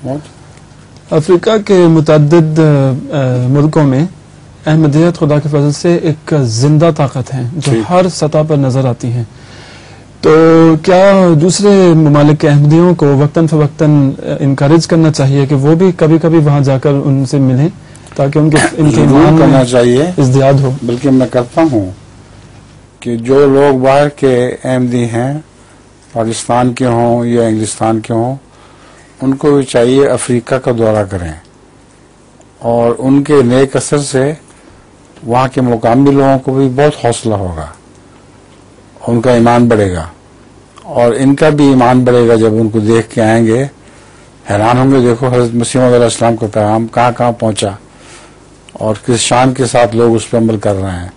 افریقہ کے متعدد ملکوں میں احمدیت خدا کے فضل سے ایک زندہ طاقت ہے جو ہر سطح پر نظر آتی ہیں. تو کیا دوسرے ممالک کے احمدیوں کو وقتاً فوقتاً انکریج کرنا چاہیے کہ وہ بھی کبھی کبھی وہاں جا کر ان سے ملیں تاکہ ان کے ایمان کرنا چاہیے ازدیاد ہو؟ بلکہ میں کرتا ہوں کہ جو لوگ باہر کے احمدی ہیں، پاکستان کے ہوں یا انگلستان کے ہوں، ان کو بھی چاہیے افریقہ کا دورہ کریں، اور ان کے نیک اثر سے وہاں کے مقامی لوگوں کو بھی بہت حوصلہ ہوگا، ان کا ایمان بڑھے گا، اور ان کا بھی ایمان بڑھے گا جب ان کو دیکھ کے آئیں گے. حیران ہوں گے، دیکھو حضرت مسیح موعود علیہ السلام کا پیغام کہاں کہاں پہنچا اور کس شان کے ساتھ لوگ اس پہ عمل کر رہے ہیں.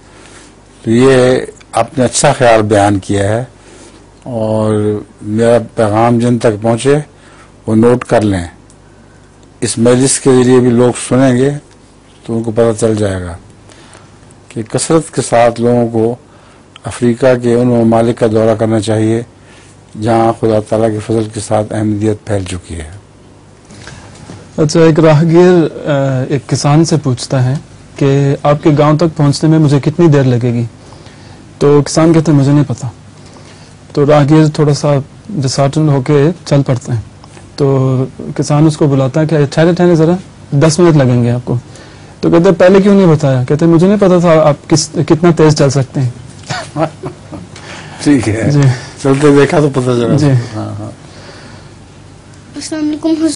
تو یہ آپ نے اچھا خیال بیان کیا ہے، اور میرا پیغام جن تک پہنچے وہ نوٹ کر لیں. اس مجلس کے ذریعے بھی لوگ سنیں گے تو ان کو پتہ چل جائے گا کہ کثرت کے ساتھ لوگوں کو افریقہ کے ان ممالک کا دورہ کرنا چاہیے جہاں خدا تعالیٰ کے فضل کے ساتھ احمدیت پھیل چکی ہے. اچھا، ایک راہگیر ایک کسان سے پوچھتا ہے کہ آپ کے گاؤں تک پہنچنے میں مجھے کتنی دیر لگے گی؟ تو کسان کہتے ہیں مجھے نہیں پتا. تو راہگیر تھوڑا سا ڈسہارٹن ہو کے چل پڑتے ہیں. تو کسان اس کو بلاتا ہے کہ ٹھہرے ذرا 10 منٹ لگیں گے آپ کو. تو کہتے ہیں پہلے کیوں نہیں بتایا؟ کہتے ہیں مجھے نہیں پتا تھا آپ کتنا تیز چل سکتے ہیں. ٹھیک ہے، جی چلتے دیکھا تو پتہ چلا. جی. السلام علیکم.